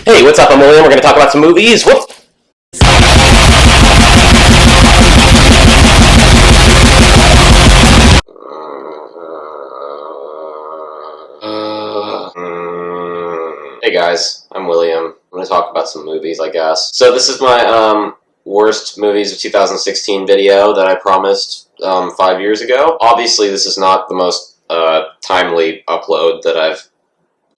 Hey, what's up? I'm William. We're going to talk about some movies. Whoop! Hey guys, I'm William. I'm going to talk about some movies, I guess. So this is my worst movies of 2016 video that I promised 5 years ago. Obviously, this is not the most timely upload that I've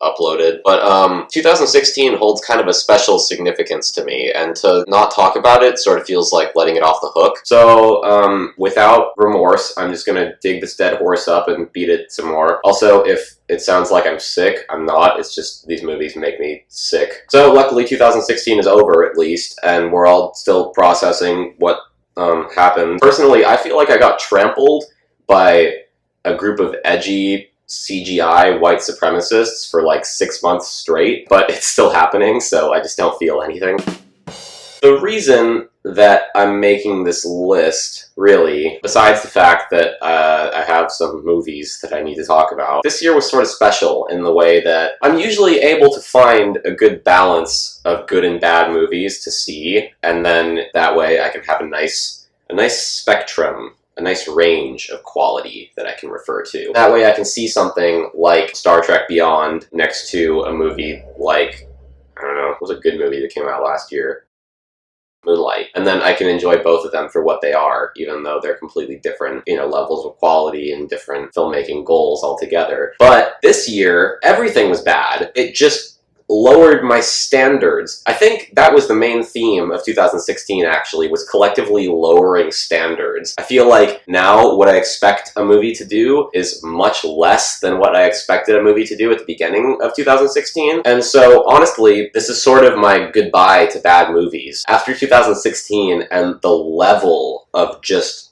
uploaded, but 2016 holds kind of a special significance to me, and to not talk about it sort of feels like letting it off the hook. So without remorse, I'm just gonna dig this dead horse up and beat it some more. Also, if it sounds like I'm sick, I'm not. It's just these movies make me sick. So luckily 2016 is over, at least, and we're all still processing what happened. Personally, I feel like I got trampled by a group of edgy CGI white supremacists for like 6 months straight, but it's still happening, so I just don't feel anything. The reason that I'm making this list, really, besides the fact that I have some movies that I need to talk about, this year was sort of special in the way that I'm usually able to find a good balance of good and bad movies to see, and then that way I can have a nice spectrum, a nice range of quality that I can refer to. That way I can see something like Star Trek Beyond next to a movie like, I don't know, what was a good movie that came out last year? Moonlight. And then I can enjoy both of them for what they are, even though they're completely different, levels of quality and different filmmaking goals altogether. But this year, everything was bad. It just lowered my standards. I think that was the main theme of 2016, actually, was collectively lowering standards. I feel like now what I expect a movie to do is much less than what I expected a movie to do at the beginning of 2016. And so, honestly, this is sort of my goodbye to bad movies. After 2016 and the level of just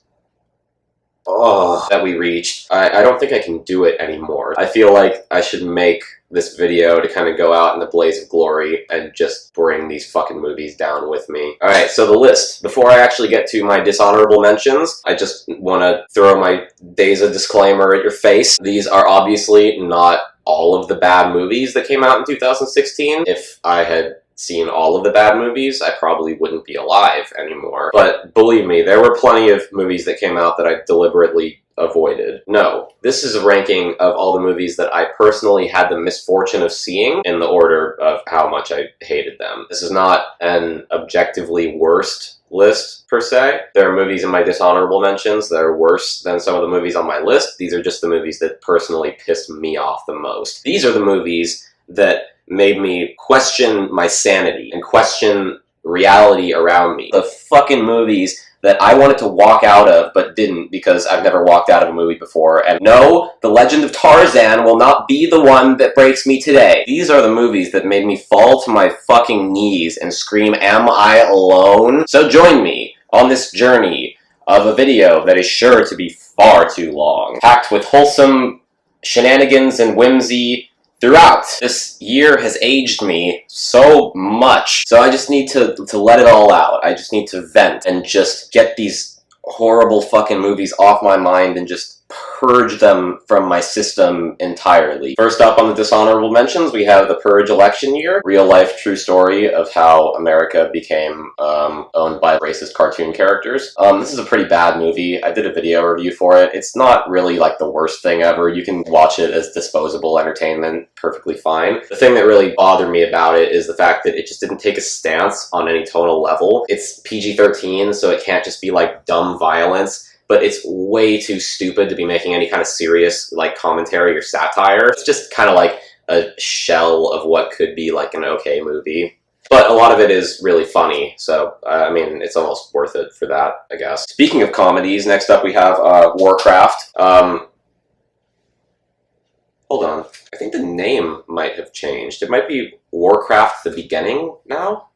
that we reached, I don't think I can do it anymore. I feel like I should make this video to kind of go out in a blaze of glory and just bring these fucking movies down with me. Alright, so the list. Before I actually get to my dishonorable mentions, I just want to throw my Days of disclaimer at your face. These are obviously not all of the bad movies that came out in 2016. If I had seen all of the bad movies, I probably wouldn't be alive anymore. But believe me, there were plenty of movies that came out that I deliberately avoided. No, this is a ranking of all the movies that I personally had the misfortune of seeing in the order of how much I hated them. This is not an objectively worst list, per se. There are movies in my dishonorable mentions that are worse than some of the movies on my list. These are just the movies that personally pissed me off the most. These are the movies that made me question my sanity and question reality around me. The fucking movies that I wanted to walk out of but didn't because I've never walked out of a movie before. And no, The Legend of Tarzan will not be the one that breaks me today. These are the movies that made me fall to my fucking knees and scream, "Am I alone?" So join me on this journey of a video that is sure to be far too long, packed with wholesome shenanigans and whimsy throughout. This year has aged me so much, so I just need to let it all out. I just need to vent and just get these horrible fucking movies off my mind and just purge them from my system entirely. First up on the dishonorable mentions, we have The Purge election year. Real life true story of how America became owned by racist cartoon characters. This is a pretty bad movie. I did a video review for it. It's not really like the worst thing ever. You can watch it as disposable entertainment perfectly fine. The thing that really bothered me about it is the fact that it just didn't take a stance on any tonal level. It's PG-13, so it can't just be like dumb violence, but it's way too stupid to be making any kind of serious like commentary or satire. It's just kind of like a shell of what could be like an okay movie. But a lot of it is really funny, so I mean, it's almost worth it for that, I guess. Speaking of comedies, next up we have Warcraft. Hold on. I think the name might have changed. It might be Warcraft: The Beginning now?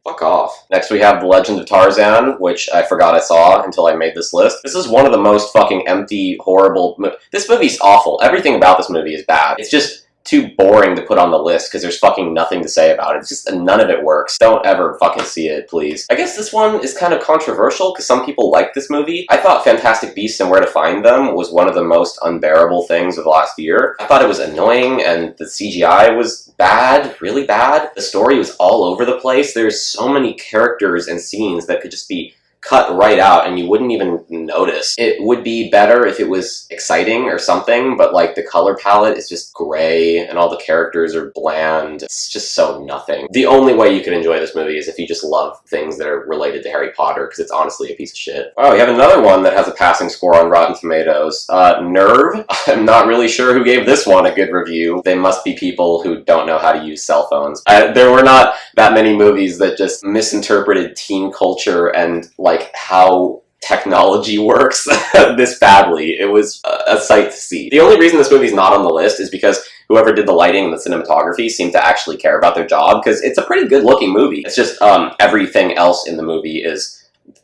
Fuck off. Next we have The Legend of Tarzan, which I forgot I saw until I made this list. This is one of the most fucking empty, horrible... This movie's awful. Everything about this movie is bad. It's just too boring to put on the list because there's fucking nothing to say about it. It's just none of it works. Don't ever fucking see it, please. I guess this one is kind of controversial because some people like this movie. I thought Fantastic Beasts and Where to Find Them was one of the most unbearable things of the last year. I thought it was annoying and the CGI was bad, really bad. The story was all over the place. There's so many characters and scenes that could just be cut right out and you wouldn't even notice. It would be better if it was exciting or something, but like the color palette is just gray and all the characters are bland. It's just so nothing. The only way you can enjoy this movie is if you just love things that are related to Harry Potter, because it's honestly a piece of shit. Oh, we have another one that has a passing score on Rotten Tomatoes. Nerve. I'm not really sure who gave this one a good review. They must be people who don't know how to use cell phones. There were not that many movies that just misinterpreted teen culture and like how technology works this badly. It was a sight to see. The only reason this movie's not on the list is because whoever did the lighting and the cinematography seemed to actually care about their job, because it's a pretty good looking movie. It's just everything else in the movie is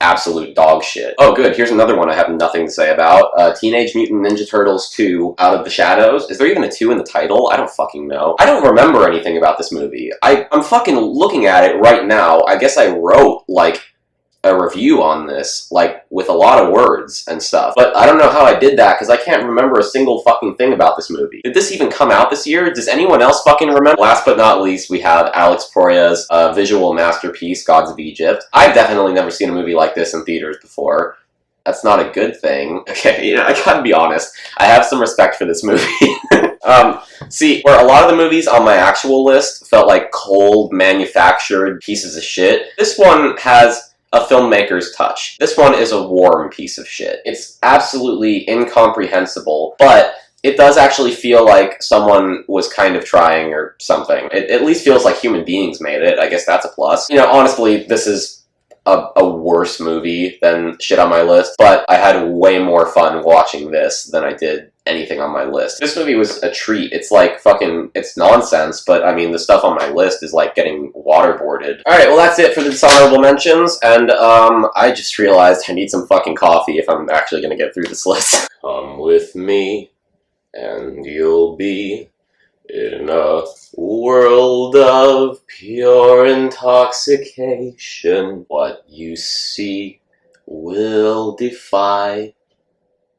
absolute dog shit. Oh good, here's another one I have nothing to say about. Teenage Mutant Ninja Turtles 2 Out of the Shadows. Is there even a 2 in the title? I don't fucking know. I don't remember anything about this movie. I'm fucking looking at it right now. I guess I wrote like a review on this, like, with a lot of words and stuff. But I don't know how I did that, because I can't remember a single fucking thing about this movie. Did this even come out this year? Does anyone else fucking remember? Last but not least, we have Alex Proyas' visual masterpiece, Gods of Egypt. I've definitely never seen a movie like this in theaters before. That's not a good thing. Okay, you know, I gotta be honest. I have some respect for this movie. See, where a lot of the movies on my actual list felt like cold, manufactured pieces of shit, this one has a filmmaker's touch. This one is a warm piece of shit. It's absolutely incomprehensible, but it does actually feel like someone was kind of trying or something. It at least feels like human beings made it. I guess that's a plus. You know, honestly, this is a worse movie than shit on my list, but I had way more fun watching this than I did anything on my list. This movie was a treat. It's like fucking, it's nonsense, but I mean, the stuff on my list is like getting waterboarded. Alright, well that's it for the dishonorable mentions, and I just realized I need some fucking coffee if I'm actually gonna get through this list. Come with me, and you'll be in a world of pure intoxication. What you see will defy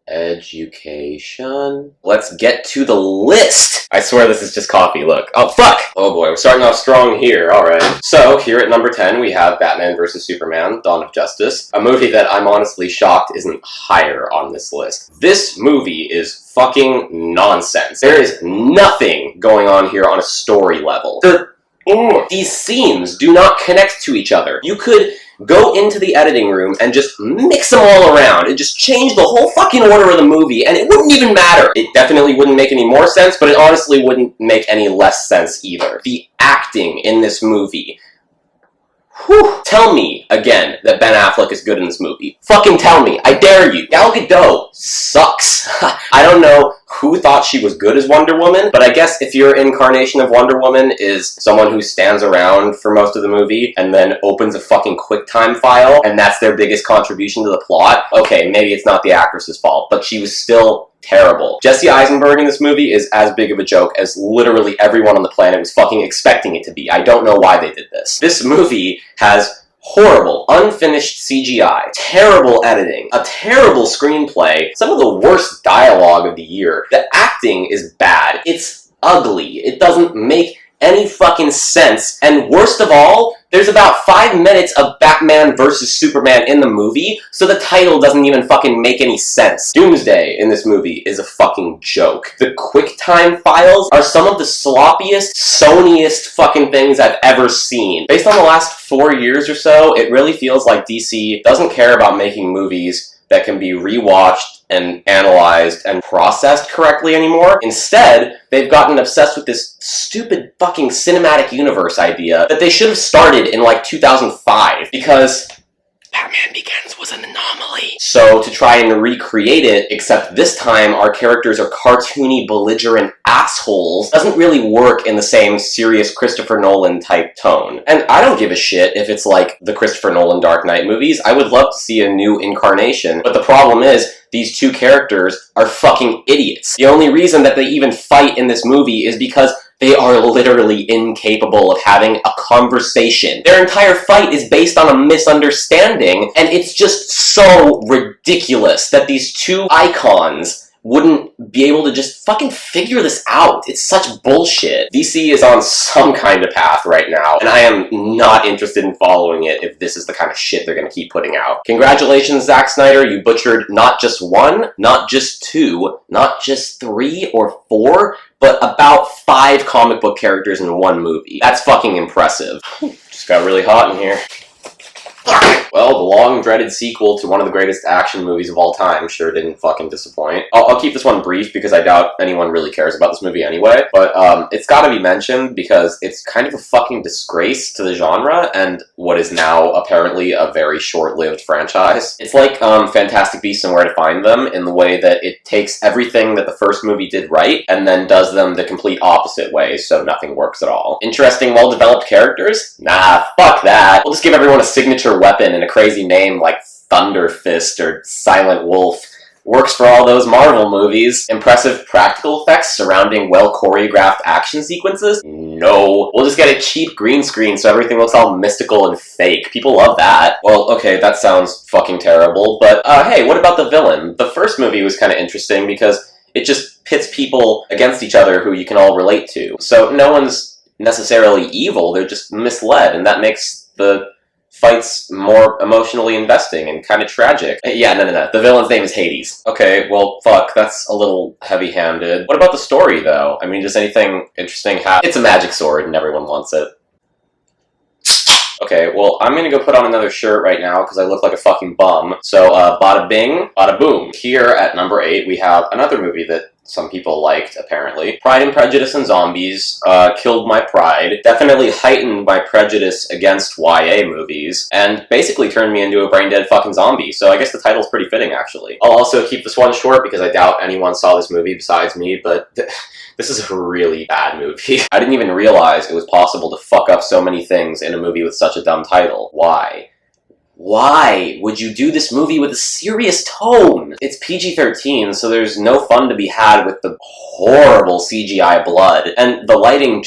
education. Let's get to the list! I swear this is just coffee, look. Oh, fuck! Oh boy, we're starting off strong here, alright. So, here at number 10, we have Batman vs. Superman, Dawn of Justice. A movie that I'm honestly shocked isn't higher on this list. This movie is fucking nonsense. There is nothing going on here on a story level. These scenes do not connect to each other. You could go into the editing room and just mix them all around and just change the whole fucking order of the movie and it wouldn't even matter. It definitely wouldn't make any more sense, but it honestly wouldn't make any less sense either. The acting in this movie. Whew. Tell me, again, that Ben Affleck is good in this movie. Fucking tell me. I dare you. Gal Gadot sucks. I don't know who thought she was good as Wonder Woman, but I guess if your incarnation of Wonder Woman is someone who stands around for most of the movie and then opens a fucking QuickTime file and that's their biggest contribution to the plot, okay, maybe it's not the actress's fault, but she was still terrible. Jesse Eisenberg in this movie is as big of a joke as literally everyone on the planet was fucking expecting it to be. I don't know why they did this. This movie has horrible, unfinished CGI, terrible editing, a terrible screenplay, some of the worst dialogue of the year. The acting is bad. It's ugly. It doesn't make any fucking sense. And worst of all, there's about 5 minutes of Batman vs. Superman in the movie, so the title doesn't even fucking make any sense. Doomsday in this movie is a fucking joke. The QuickTime files are some of the sloppiest, Sony-est fucking things I've ever seen. Based on the last 4 years or so, it really feels like DC doesn't care about making movies that can be rewatched and analyzed and processed correctly anymore. Instead, they've gotten obsessed with this stupid fucking cinematic universe idea that they should have started in like 2005, because Batman Begins was an anomaly. So to try and recreate it, except this time our characters are cartoony, belligerent assholes, doesn't really work in the same serious Christopher Nolan type tone. And I don't give a shit if it's like the Christopher Nolan Dark Knight movies. I would love to see a new incarnation, but the problem is these two characters are fucking idiots. The only reason that they even fight in this movie is because they are literally incapable of having a conversation. Their entire fight is based on a misunderstanding, and it's just so ridiculous that these two icons wouldn't be able to just fucking figure this out. It's such bullshit. DC is on some kind of path right now, and I am not interested in following it if this is the kind of shit they're gonna keep putting out. Congratulations, Zack Snyder, you butchered not just one, not just two, not just 3 or 4, but about 5 comic book characters in one movie. That's fucking impressive. Just got really hot in here. Well, the long-dreaded sequel to one of the greatest action movies of all time sure didn't fucking disappoint. I'll keep this one brief because I doubt anyone really cares about this movie anyway, but it's gotta be mentioned because it's kind of a fucking disgrace to the genre and what is now apparently a very short-lived franchise. It's like Fantastic Beasts and Where to Find Them in the way that it takes everything that the first movie did right and then does them the complete opposite way, so nothing works at all. Interesting, well-developed characters? Nah, fuck that. We'll just give everyone a signature weapon and a crazy name like Thunder Fist or Silent Wolf. Works for all those Marvel movies. Impressive practical effects surrounding well-choreographed action sequences? No. We'll just get a cheap green screen so everything looks all mystical and fake. People love that. Well, okay, that sounds fucking terrible, but hey, what about the villain? The first movie was kind of interesting because it just pits people against each other who you can all relate to. So no one's necessarily evil, they're just misled, and that makes the fights more emotionally investing and kind of tragic. Yeah, no. The villain's name is Hades. Okay, well, fuck, that's a little heavy-handed. What about the story, though? I mean, does anything interesting happen? It's a magic sword and everyone wants it. Okay, well, I'm gonna go put on another shirt right now because I look like a fucking bum. So, bada bing, bada boom. Here at number 8, we have another movie that some people liked, apparently. Pride and Prejudice and Zombies killed my pride, definitely heightened my prejudice against YA movies, and basically turned me into a brain-dead fucking zombie, so I guess the title's pretty fitting, actually. I'll also keep this one short because I doubt anyone saw this movie besides me, but this is a really bad movie. I didn't even realize it was possible to fuck up so many things in a movie with such a dumb title. Why? Why would you do this movie with a serious tone? It's PG-13, so there's no fun to be had with the horrible CGI blood. And the lighting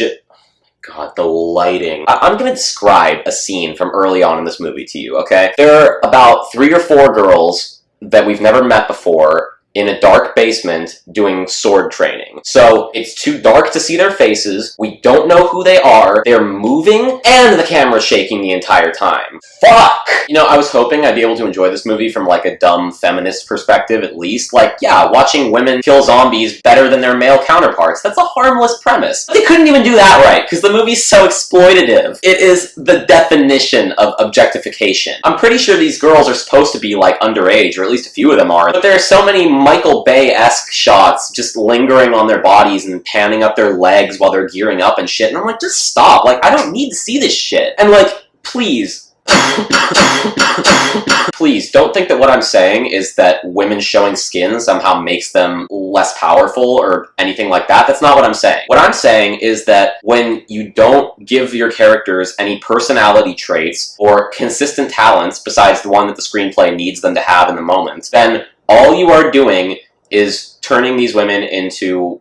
God, the lighting. I'm gonna describe a scene from early on in this movie to you, okay? There are about 3 or 4 girls that we've never met before in a dark basement doing sword training. So it's too dark to see their faces, we don't know who they are, they're moving, and the camera's shaking the entire time. Fuck! You know, I was hoping I'd be able to enjoy this movie from like a dumb feminist perspective at least. Like, yeah, watching women kill zombies better than their male counterparts. That's a harmless premise. But they couldn't even do that right, because the movie's so exploitative. It is the definition of objectification. I'm pretty sure these girls are supposed to be like underage, or at least a few of them are, but there are so many Michael Bay-esque shots just lingering on their bodies and panning up their legs while they're gearing up and shit, and I'm like, just stop. Like, I don't need to see this shit. And like, please. Please, don't think that what I'm saying is that women showing skin somehow makes them less powerful or anything like that. That's not what I'm saying. What I'm saying is that when you don't give your characters any personality traits or consistent talents besides the one that the screenplay needs them to have in the moment, then all you are doing is turning these women into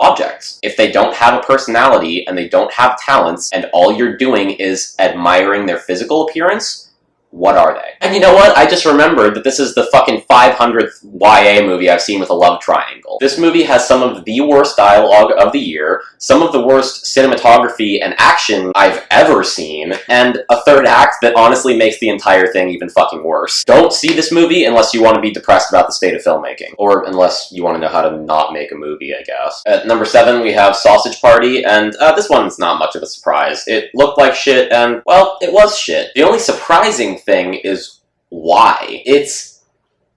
objects. If they don't have a personality and they don't have talents and all you're doing is admiring their physical appearance, what are they? And you know what? I just remembered that this is the fucking 500th YA movie I've seen with a love triangle. This movie has some of the worst dialogue of the year, some of the worst cinematography and action I've ever seen, and a third act that honestly makes the entire thing even fucking worse. Don't see this movie unless you want to be depressed about the state of filmmaking. Or unless you want to know how to not make a movie, I guess. At number 7, we have Sausage Party, and this one's not much of a surprise. It looked like shit, and, well, it was shit. The only surprising thing is why. It's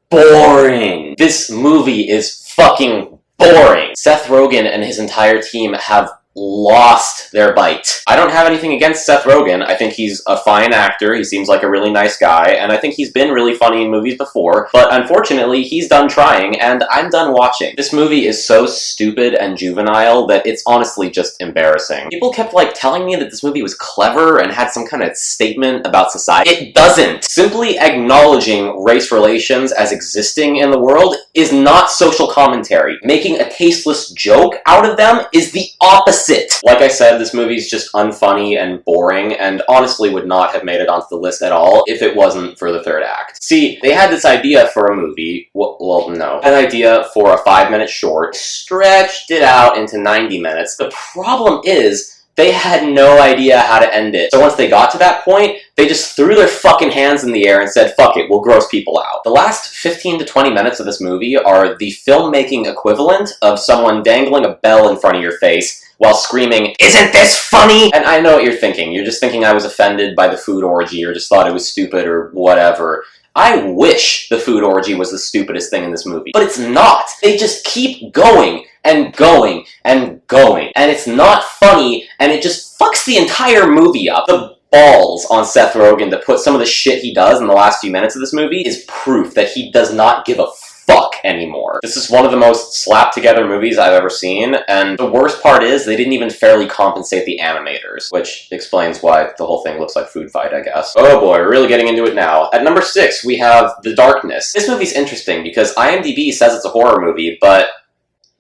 boring. This movie is fucking boring. Seth Rogen and his entire team have lost their bite. I don't have anything against Seth Rogen. I think he's a fine actor. He seems like a really nice guy, and I think he's been really funny in movies before, but unfortunately, he's done trying, and I'm done watching. This movie is so stupid and juvenile that it's honestly just embarrassing. People kept, like, telling me that this movie was clever and had some kind of statement about society. It doesn't. Simply acknowledging race relations as existing in the world is not social commentary. Making a tasteless joke out of them is the opposite. Like I said, this movie's just unfunny and boring, and honestly would not have made it onto the list at all if it wasn't for the third act. See, they had this idea for a movie, well, no, an idea for a 5-minute short, stretched it out into 90 minutes. The problem is, they had no idea how to end it. So once they got to that point, they just threw their fucking hands in the air and said, fuck it, we'll gross people out. The last 15 to 20 minutes of this movie are the filmmaking equivalent of someone dangling a bell in front of your face while screaming, "Isn't this funny?" And I know what you're thinking. You're just thinking I was offended by the food orgy or just thought it was stupid or whatever. I wish the food orgy was the stupidest thing in this movie, but it's not. They just keep going and going and going, and it's not funny, and it just fucks the entire movie up. The balls on Seth Rogen to put some of the shit he does in the last few minutes of this movie is proof that he does not give a fuck anymore. This is one of the most slapped together movies I've ever seen, and the worst part is they didn't even fairly compensate the animators, which explains why the whole thing looks like Food Fight, I guess. Oh boy, we're really getting into it now. At number 6, we have The Darkness. This movie's interesting because IMDb says it's a horror movie, but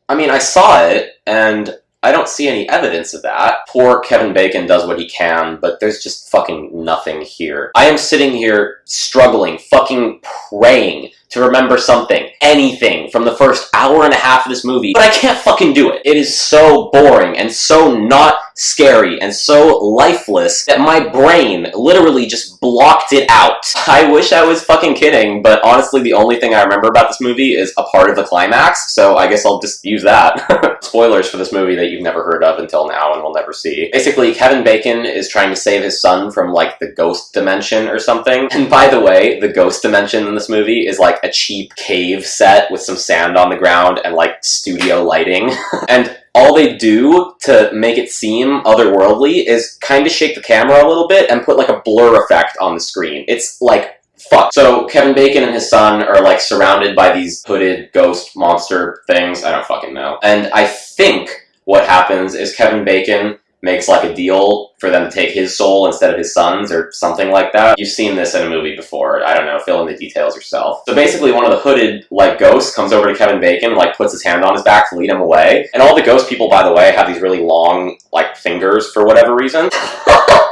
I mean, I saw it, and I don't see any evidence of that. Poor Kevin Bacon does what he can, but there's just fucking nothing here. I am sitting here struggling, fucking praying to remember something, anything, from the first hour and a half of this movie, but I can't fucking do it. It is so boring and so not scary and so lifeless that my brain literally just blocked it out. I wish I was fucking kidding, but honestly the only thing I remember about this movie is a part of the climax, so I guess I'll just use that. Spoilers for this movie that you've never heard of until now and will never see. Basically, Kevin Bacon is trying to save his son from, like, the ghost dimension or something. And by the way, the ghost dimension in this movie is, like, a cheap cave set with some sand on the ground and, like, studio lighting. And all they do to make it seem otherworldly is kind of shake the camera a little bit and put, like, a blur effect on the screen. It's, like, fuck. So Kevin Bacon and his son are, like, surrounded by these hooded ghost monster things. I don't fucking know. And I think what happens is Kevin Bacon makes, like, a deal for them to take his soul instead of his son's or something like that. You've seen this in a movie before. I don't know, fill in the details yourself. So basically one of the hooded, like, ghosts comes over to Kevin Bacon, like, puts his hand on his back to lead him away. And all the ghost people, by the way, have these really long, like, fingers for whatever reason.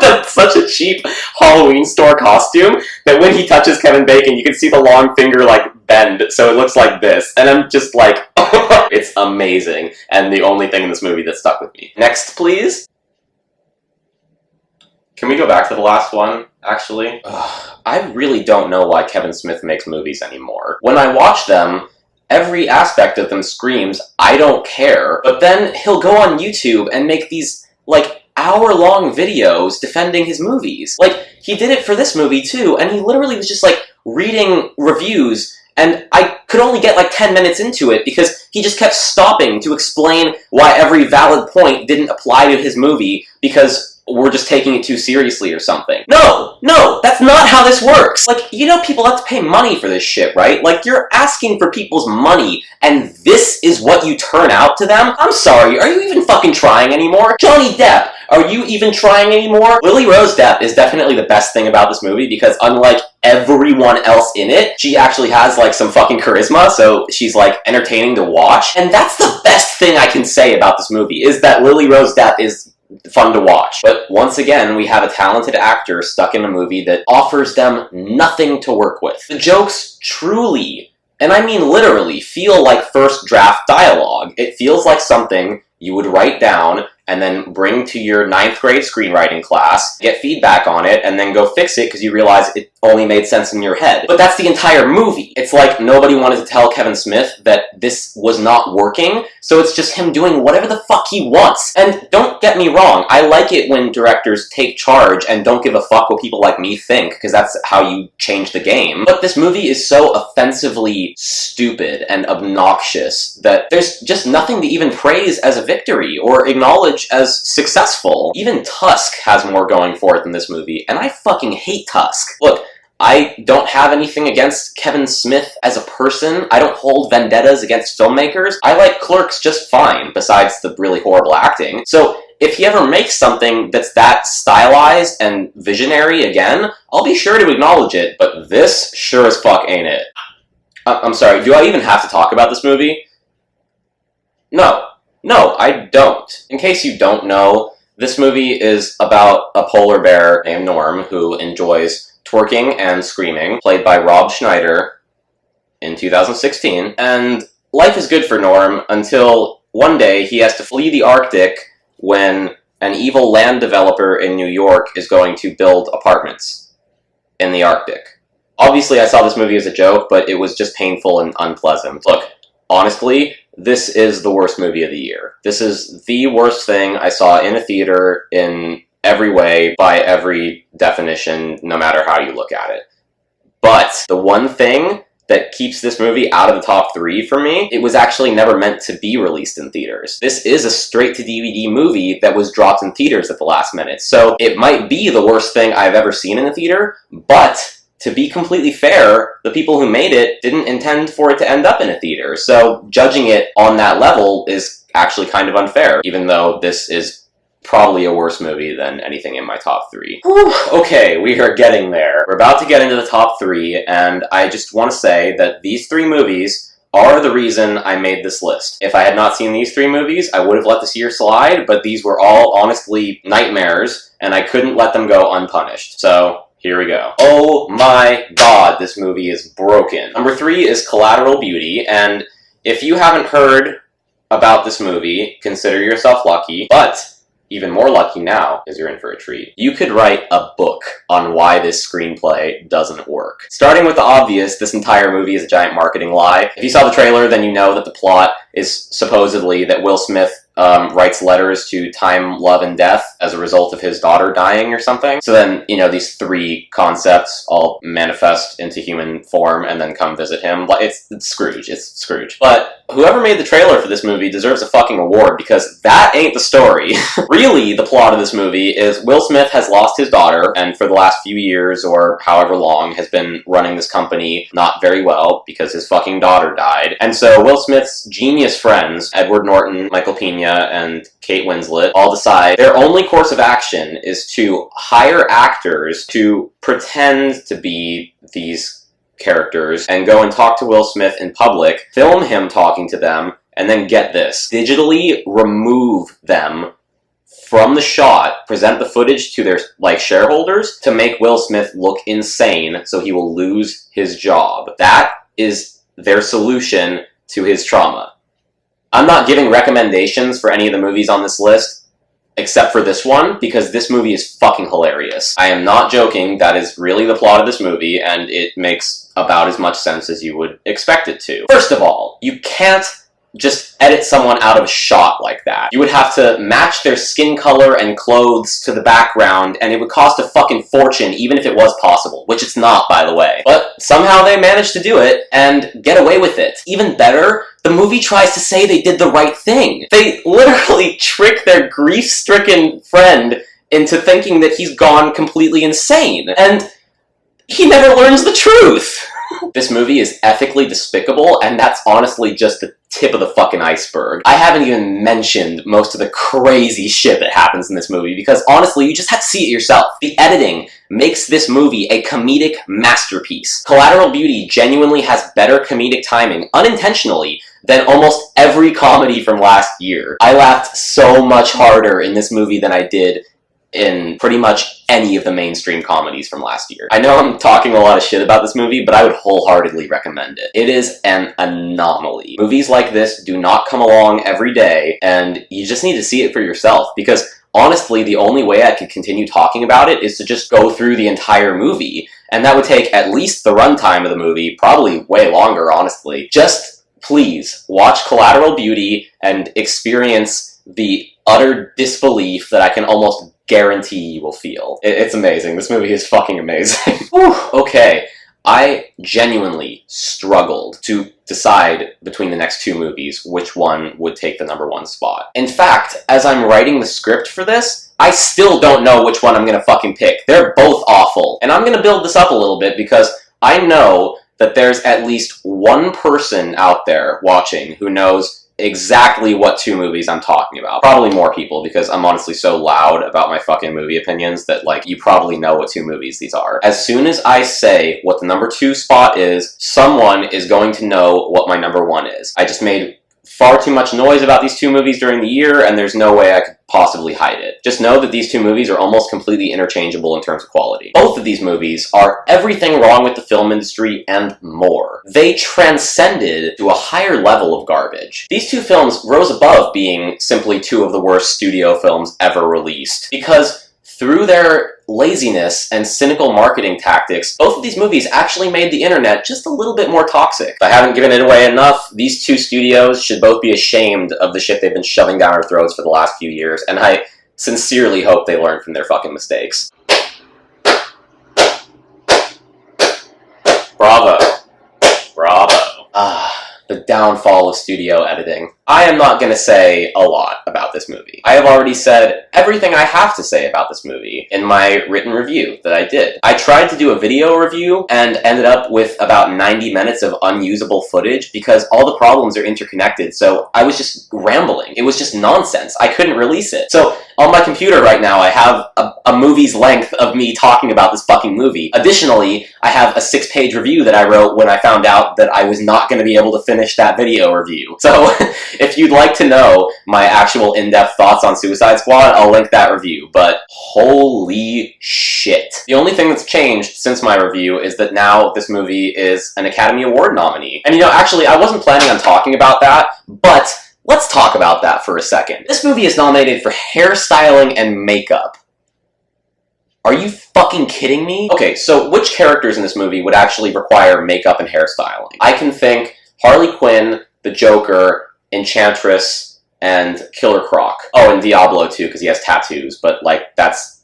That's such a cheap Halloween store costume that when he touches Kevin Bacon, you can see the long finger, like, bend, so it looks like this. And I'm just like, it's amazing. And the only thing in this movie that stuck with me. Next, please. Can we go back to the last one, actually? I really don't know why Kevin Smith makes movies anymore. When I watch them, every aspect of them screams, I don't care. But then he'll go on YouTube and make these, like, hour-long videos defending his movies. Like, he did it for this movie, too, and he literally was just, like, reading reviews, and I could only get, like, 10 minutes into it because he just kept stopping to explain why every valid point didn't apply to his movie because we're just taking it too seriously or something. No, that's not how this works. Like, you know people have to pay money for this shit, right? Like, you're asking for people's money, and this is what you turn out to them? I'm sorry, are you even fucking trying anymore? Johnny Depp, are you even trying anymore? Lily Rose Depp is definitely the best thing about this movie because unlike everyone else in it, she actually has, like, some fucking charisma, so she's, like, entertaining to watch. And that's the best thing I can say about this movie, is that Lily Rose Depp is fun to watch. But once again, we have a talented actor stuck in a movie that offers them nothing to work with. The jokes truly, and I mean literally, feel like first draft dialogue. It feels like something you would write down and then bring to your 9th grade screenwriting class, get feedback on it, and then go fix it because you realize it only made sense in your head. But that's the entire movie. It's like nobody wanted to tell Kevin Smith that this was not working, so it's just him doing whatever the fuck he wants. And don't get me wrong, I like it when directors take charge and don't give a fuck what people like me think, because that's how you change the game. But this movie is so offensively stupid and obnoxious that there's just nothing to even praise as a victory or acknowledge acknowledge as successful. Even Tusk has more going for it than this movie, and I fucking hate Tusk. Look, I don't have anything against Kevin Smith as a person. I don't hold vendettas against filmmakers. I like Clerks just fine, besides the really horrible acting. So if he ever makes something that's that stylized and visionary again, I'll be sure to acknowledge it, but this sure as fuck ain't it. I'm sorry, do I even have to talk about this movie? No, I don't. In case you don't know, this movie is about a polar bear named Norm who enjoys twerking and screaming, played by Rob Schneider in 2016. And life is good for Norm until one day he has to flee the Arctic when an evil land developer in New York is going to build apartments in the Arctic. Obviously, I saw this movie as a joke, but it was just painful and unpleasant. Look, honestly, this is the worst movie of the year. This is the worst thing I saw in a theater in every way, by every definition, no matter how you look at it. But the one thing that keeps this movie out of the top 3 for me, it was actually never meant to be released in theaters. This is a straight-to-DVD movie that was dropped in theaters at the last minute, so it might be the worst thing I've ever seen in a theater, but to be completely fair, the people who made it didn't intend for it to end up in a theater, so judging it on that level is actually kind of unfair, even though this is probably a worse movie than anything in my top 3. Whew, okay, we are getting there. We're about to get into the top 3, and I just want to say that these 3 movies are the reason I made this list. If I had not seen these 3 movies, I would have let this year slide, but these were all honestly nightmares, and I couldn't let them go unpunished. So here we go. Oh my god, this movie is broken. Number 3 is Collateral Beauty, and if you haven't heard about this movie, consider yourself lucky, but even more lucky now, is you're in for a treat. You could write a book on why this screenplay doesn't work. Starting with the obvious, this entire movie is a giant marketing lie. If you saw the trailer, then you know that the plot is supposedly that Will Smith writes letters to time, love, and death as a result of his daughter dying or something. So then, you know, these 3 concepts all manifest into human form and then come visit him. It's Scrooge. It's Scrooge. But whoever made the trailer for this movie deserves a fucking award, because that ain't the story. Really, the plot of this movie is Will Smith has lost his daughter, and for the last few years, or however long, has been running this company not very well because his fucking daughter died. And so Will Smith's genius friends, Edward Norton, Michael Pena, and Kate Winslet, all decide their only course of action is to hire actors to pretend to be these characters and go and talk to Will Smith in public, film him talking to them, and then get this, digitally remove them from the shot, present the footage to their shareholders to make Will Smith look insane so he will lose his job. That is their solution to his trauma. I'm not giving recommendations for any of the movies on this list, except for this one, because this movie is fucking hilarious. I am not joking, that is really the plot of this movie, and it makes about as much sense as you would expect it to. First of all, you can't just edit someone out of a shot like that. You would have to match their skin color and clothes to the background, and it would cost a fucking fortune, even if it was possible, which it's not, by the way. But somehow they managed to do it, and get away with it. Even better, the movie tries to say they did the right thing. They literally trick their grief-stricken friend into thinking that he's gone completely insane, and he never learns the truth. This movie is ethically despicable, and that's honestly just the tip of the fucking iceberg. I haven't even mentioned most of the crazy shit that happens in this movie, because honestly, you just have to see it yourself. The editing makes this movie a comedic masterpiece. Collateral Beauty genuinely has better comedic timing, unintentionally, than almost every comedy from last year. I laughed so much harder in this movie than I did in pretty much any of the mainstream comedies from last year. I know I'm talking a lot of shit about this movie, but I would wholeheartedly recommend it. It is an anomaly. Movies like this do not come along every day, and you just need to see it for yourself, because honestly, the only way I could continue talking about it is to just go through the entire movie, and that would take at least the runtime of the movie, probably way longer, honestly. Just please watch Collateral Beauty and experience the utter disbelief that I can almost guarantee you will feel. It's amazing. This movie is fucking amazing. Whew, okay. I genuinely struggled to decide between the next two movies which one would take the #1 spot. In fact, as I'm writing the script for this, I still don't know which one I'm gonna fucking pick. They're both awful. And I'm gonna build this up a little bit because I know that there's at least one person out there watching who knows exactly what two movies I'm talking about. Probably more people, because I'm honestly so loud about my fucking movie opinions that, like, you probably know what two movies these are. As soon as I say what the #2 spot is, someone is going to know what my #1 is. I just made far too much noise about these two movies during the year, and there's no way I could possibly hide it. Just know that these two movies are almost completely interchangeable in terms of quality. Both of these movies are everything wrong with the film industry and more. They transcended to a higher level of garbage. These two films rose above being simply two of the worst studio films ever released, because through their laziness and cynical marketing tactics, both of these movies actually made the internet just a little bit more toxic. If I haven't given it away enough, these two studios should both be ashamed of the shit they've been shoving down our throats for the last few years, and I sincerely hope they learn from their fucking mistakes. Bravo. Bravo. The downfall of studio editing. I am not going to say a lot about this movie. I have already said everything I have to say about this movie in my written review that I did. I tried to do a video review and ended up with about 90 minutes of unusable footage because all the problems are interconnected, so I was just rambling. It was just nonsense. I couldn't release it. So on my computer right now, I have a movie's length of me talking about this fucking movie. Additionally, I have a 6-page review that I wrote when I found out that I was not going to be able to finish that video review. So if you'd like to know my actual in-depth thoughts on Suicide Squad, I'll link that review, but holy shit. The only thing that's changed since my review is that now this movie is an Academy Award nominee. And you know, actually, I wasn't planning on talking about that, but let's talk about that for a second. This movie is nominated for hairstyling and makeup. Are you fucking kidding me? Okay, so which characters in this movie would actually require makeup and hairstyling? I can think Harley Quinn, the Joker, Enchantress, and Killer Croc. Oh, and Diablo too, because he has tattoos, but like, that's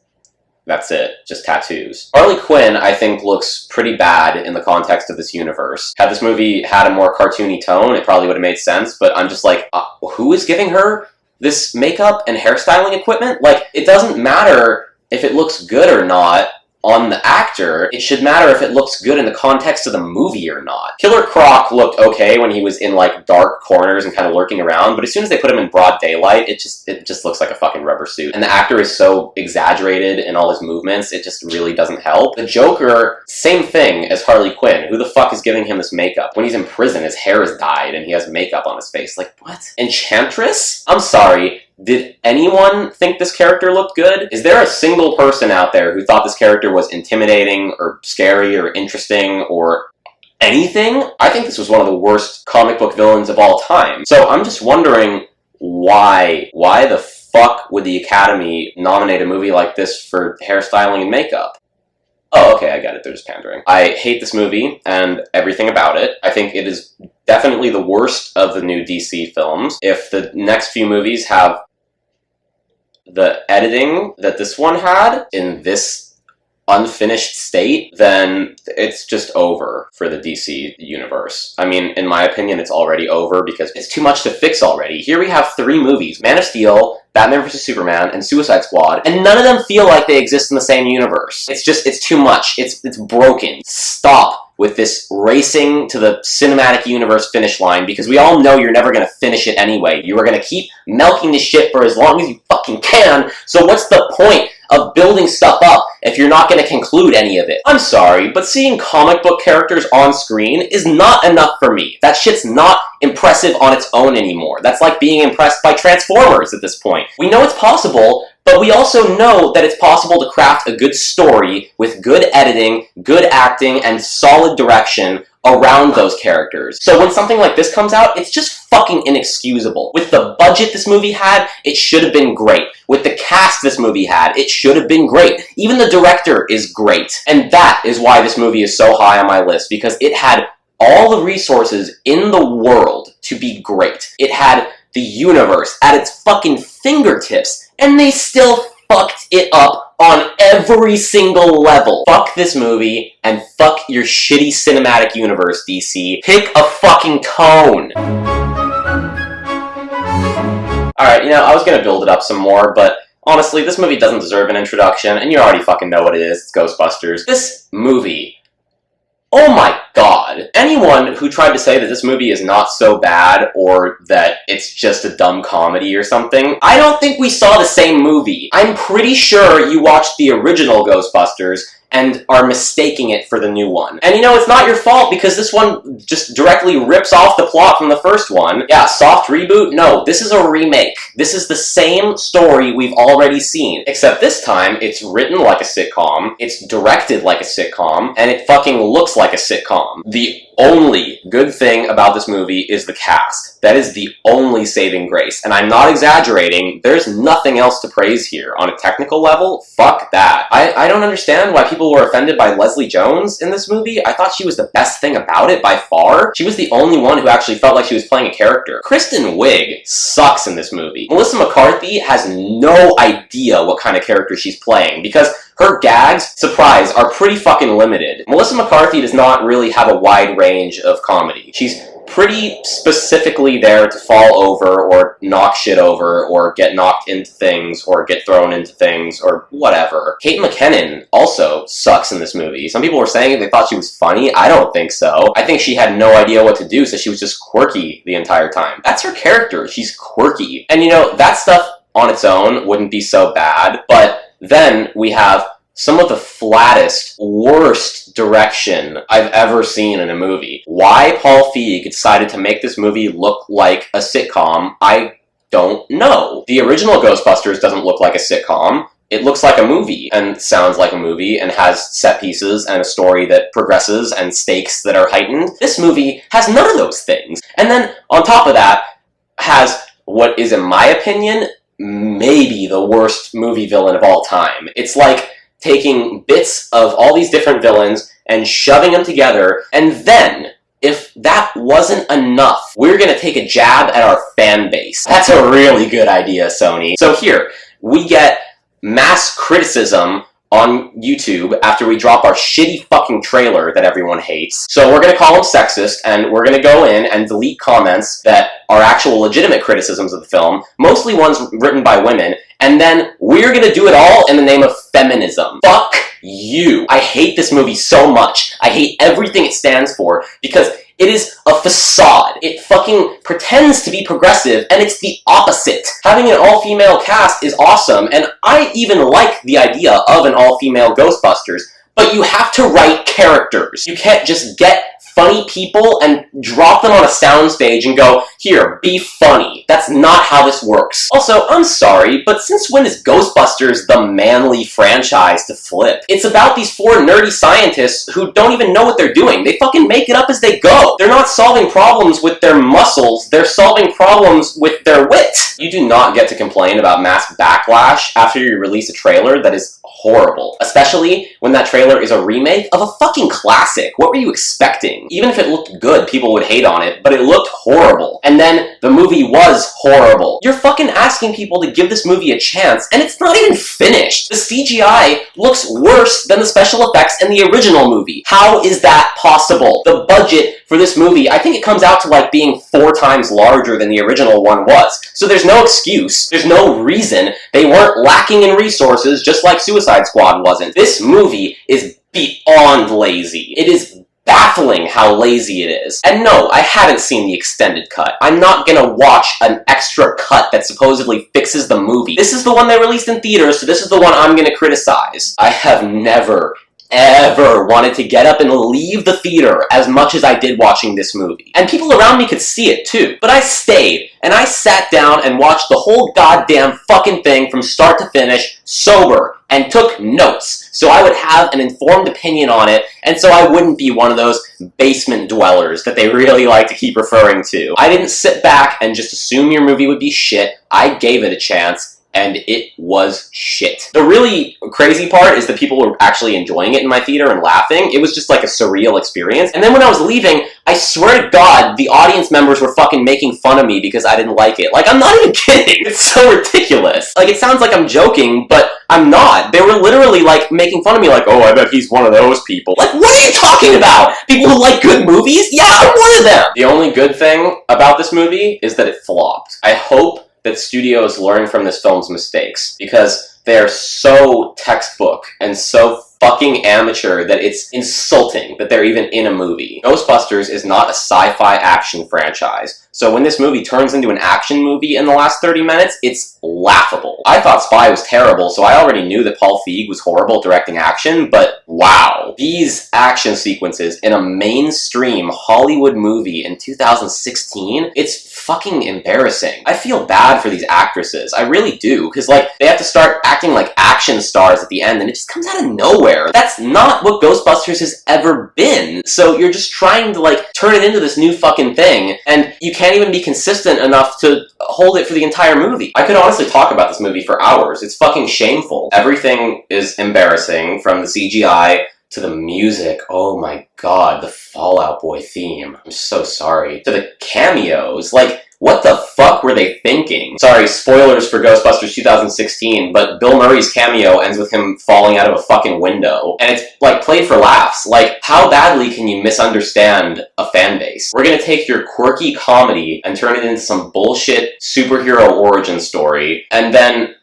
it, just tattoos. Harley Quinn, I think, looks pretty bad in the context of this universe. Had this movie had a more cartoony tone, it probably would have made sense, but I'm just like, who is giving her this makeup and hairstyling equipment? Like, it doesn't matter if it looks good or not on the actor, it should matter if it looks good in the context of the movie or not. Killer Croc looked okay when he was in like dark corners and kind of lurking around, but as soon as they put him in broad daylight, it just looks like a fucking rubber suit. And the actor is so exaggerated in all his movements, it just really doesn't help. The Joker, same thing as Harley Quinn. Who the fuck is giving him this makeup? When he's in prison, his hair is dyed and he has makeup on his face. Like, what? Enchantress? I'm sorry. Did anyone think this character looked good? Is there a single person out there who thought this character was intimidating or scary or interesting or anything? I think this was one of the worst comic book villains of all time. So I'm just wondering why the fuck would the Academy nominate a movie like this for hairstyling and makeup? Oh, okay, I get it. They're just pandering. I hate this movie and everything about it. I think it is definitely the worst of the new DC films. If the next few movies have the editing that this one had in this unfinished state, then it's just over for the DC universe. I mean, in my opinion, it's already over because it's too much to fix already. Here we have 3 movies, Man of Steel, Batman vs. Superman, and Suicide Squad, and none of them feel like they exist in the same universe. It's too much. It's broken. Stop with this racing to the cinematic universe finish line, because we all know you're never going to finish it anyway. You are going to keep milking this shit for as long as you fucking can, so what's the point of building stuff up if you're not going to conclude any of it? I'm sorry, but seeing comic book characters on screen is not enough for me. That shit's not impressive on its own anymore. That's like being impressed by Transformers at this point. We know it's possible, but we also know that it's possible to craft a good story with good editing, good acting, and solid direction around those characters. So when something like this comes out, it's just fucking inexcusable. With the budget this movie had, it should have been great. With the cast this movie had, it should have been great. Even the director is great. And that is why this movie is so high on my list, because it had all the resources in the world to be great. It had the universe at its fucking fingertips, and they still fucked it up on every single level. Fuck this movie, and fuck your shitty cinematic universe, DC. Pick a fucking tone. Alright, I was gonna build it up some more, but honestly, this movie doesn't deserve an introduction, and you already fucking know what it is. It's Ghostbusters. This movie, oh my god. Anyone who tried to say that this movie is not so bad, or that it's just a dumb comedy or something, I don't think we saw the same movie. I'm pretty sure you watched the original Ghostbusters and are mistaking it for the new one. And it's not your fault, because this one just directly rips off the plot from the first one. Yeah, soft reboot? No, this is a remake. This is the same story we've already seen, except this time it's written like a sitcom, it's directed like a sitcom, and it fucking looks like a sitcom. The only good thing about this movie is the cast. That is the only saving grace. And I'm not exaggerating, there's nothing else to praise here. On a technical level, fuck that. I don't understand why people were offended by Leslie Jones in this movie. I thought she was the best thing about it by far. She was the only one who actually felt like she was playing a character. Kristen Wiig sucks in this movie. Melissa McCarthy has no idea what kind of character she's playing, because her gags, surprise, are pretty fucking limited. Melissa McCarthy does not really have a wide range of comedy. She's pretty specifically there to fall over, or knock shit over, or get knocked into things, or get thrown into things, or whatever. Kate McKinnon also sucks in this movie. Some people were saying they thought she was funny. I don't think so. I think she had no idea what to do, so she was just quirky the entire time. That's her character. She's quirky. And that stuff on its own wouldn't be so bad, but then we have some of the flattest, worst direction I've ever seen in a movie. Why Paul Feig decided to make this movie look like a sitcom, I don't know. The original Ghostbusters doesn't look like a sitcom. It looks like a movie, and sounds like a movie, and has set pieces, and a story that progresses, and stakes that are heightened. This movie has none of those things. And then, on top of that, has what is, in my opinion, maybe the worst movie villain of all time. It's like taking bits of all these different villains and shoving them together, and then, if that wasn't enough, we're gonna take a jab at our fan base. That's a really good idea, Sony. So here, we get mass criticism on YouTube after we drop our shitty fucking trailer that everyone hates. So we're gonna call them sexist, and we're gonna go in and delete comments that are actual legitimate criticisms of the film, mostly ones written by women, and then we're gonna do it all in the name of feminism. Fuck you. I hate this movie so much. I hate everything it stands for, because it is a facade. It fucking pretends to be progressive, and it's the opposite. Having an all-female cast is awesome, and I even like the idea of an all-female Ghostbusters, but you have to write characters. You can't just get funny people and drop them on a soundstage and go, here, be funny. That's not how this works. Also, I'm sorry, but since when is Ghostbusters the manly franchise to flip? It's about these four nerdy scientists who don't even know what they're doing. They fucking make it up as they go. They're not solving problems with their muscles, they're solving problems with their wit. You do not get to complain about mass backlash after you release a trailer that is horrible. Especially when that trailer is a remake of a fucking classic. What were you expecting? Even if it looked good, people would hate on it, but it looked horrible. And then the movie was horrible. You're fucking asking people to give this movie a chance, and it's not even finished. The CGI looks worse than the special effects in the original movie. How is that possible? The budget for this movie, I think it comes out to like being 4 times larger than the original one was. So there's no excuse, there's no reason. They weren't lacking in resources, just like Suicide Squad wasn't. This movie is beyond lazy. It is baffling how lazy it is. And no, I haven't seen the extended cut. I'm not gonna watch an extra cut that supposedly fixes the movie. This is the one they released in theaters, so this is the one I'm gonna criticize. I have never, ever wanted to get up and leave the theater as much as I did watching this movie. And people around me could see it too. But I stayed, and I sat down and watched the whole goddamn fucking thing from start to finish, sober, and took notes, so I would have an informed opinion on it, and so I wouldn't be one of those basement dwellers that they really like to keep referring to. I didn't sit back and just assume your movie would be shit. I gave it a chance, and it was shit. The really crazy part is that people were actually enjoying it in my theater and laughing. It was just like a surreal experience. And then when I was leaving, I swear to God, the audience members were fucking making fun of me because I didn't like it. Like, I'm not even kidding. It's so ridiculous. Like, it sounds like I'm joking, but I'm not. They were literally, like, making fun of me, like, oh, I bet he's one of those people. Like, what are you talking about? People who like good movies? Yeah, I'm one of them! The only good thing about this movie is that it flopped. I hope that studios learn from this film's mistakes, because they're so textbook and so fucking amateur that it's insulting that they're even in a movie. Ghostbusters is not a sci-fi action franchise, so when this movie turns into an action movie in the last 30 minutes, it's laughable. I thought Spy was terrible, so I already knew that Paul Feig was horrible directing action, but wow. These action sequences in a mainstream Hollywood movie in 2016, it's fucking embarrassing. I feel bad for these actresses. I really do, because, like, they have to start acting like action stars at the end, and it just comes out of nowhere. That's not what Ghostbusters has ever been. So you're just trying to, like, turn it into this new fucking thing, and you can't even be consistent enough to hold it for the entire movie. I could honestly talk about this movie for hours. It's fucking shameful. Everything is embarrassing, from the CGI to the music. Oh my god, the Fall Out Boy theme. I'm so sorry. To the cameos. Like, what the fuck were they thinking? Sorry, spoilers for Ghostbusters 2016, but Bill Murray's cameo ends with him falling out of a fucking window. And it's, like, played for laughs. Like, how badly can you misunderstand a fan base? We're gonna take your quirky comedy and turn it into some bullshit superhero origin story, and then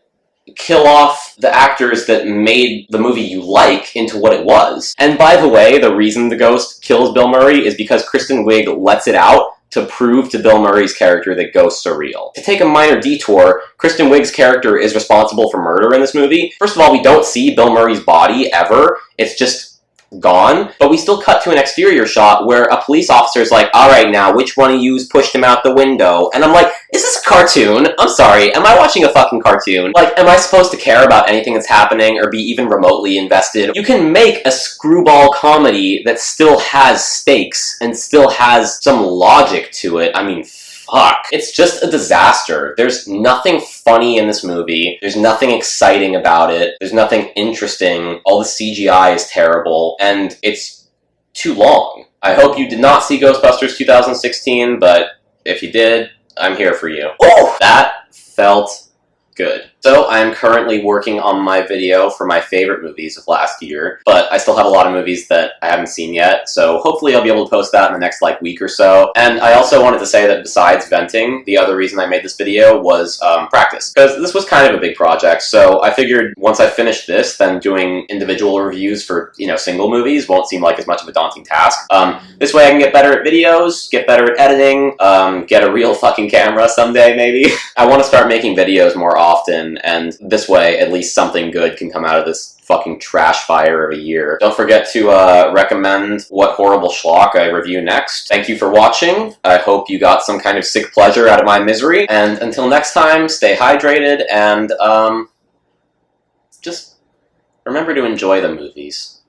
kill off the actors that made the movie you like into what it was. And by the way, the reason the ghost kills Bill Murray is because Kristen Wiig lets it out to prove to Bill Murray's character that ghosts are real. To take a minor detour, Kristen Wiig's character is responsible for murder in this movie. First of all, we don't see Bill Murray's body ever. It's just gone, but we still cut to an exterior shot where a police officer is like, alright now, which one of yous pushed him out the window? And I'm like, is this a cartoon? I'm sorry, am I watching a fucking cartoon? Like, am I supposed to care about anything that's happening or be even remotely invested? You can make a screwball comedy that still has stakes and still has some logic to it. I mean, fuck. It's just a disaster. There's nothing funny in this movie. There's nothing exciting about it. There's nothing interesting. All the CGI is terrible, and it's too long. I hope you did not see Ghostbusters 2016, but if you did, I'm here for you. Oh, that felt good. So I'm currently working on my video for my favorite movies of last year, but I still have a lot of movies that I haven't seen yet, so hopefully I'll be able to post that in the next, like, week or so. And I also wanted to say that besides venting, the other reason I made this video was practice, because this was kind of a big project, so I figured once I finished this, then doing individual reviews for, you know, single movies won't seem like as much of a daunting task. This way I can get better at videos, get better at editing, get a real fucking camera someday, maybe. I want to start making videos more often, and this way at least something good can come out of this fucking trash fire of a year. Don't forget to recommend what horrible schlock I review next. Thank you for watching. I hope you got some kind of sick pleasure out of my misery, and until next time, stay hydrated, and just remember to enjoy the movies.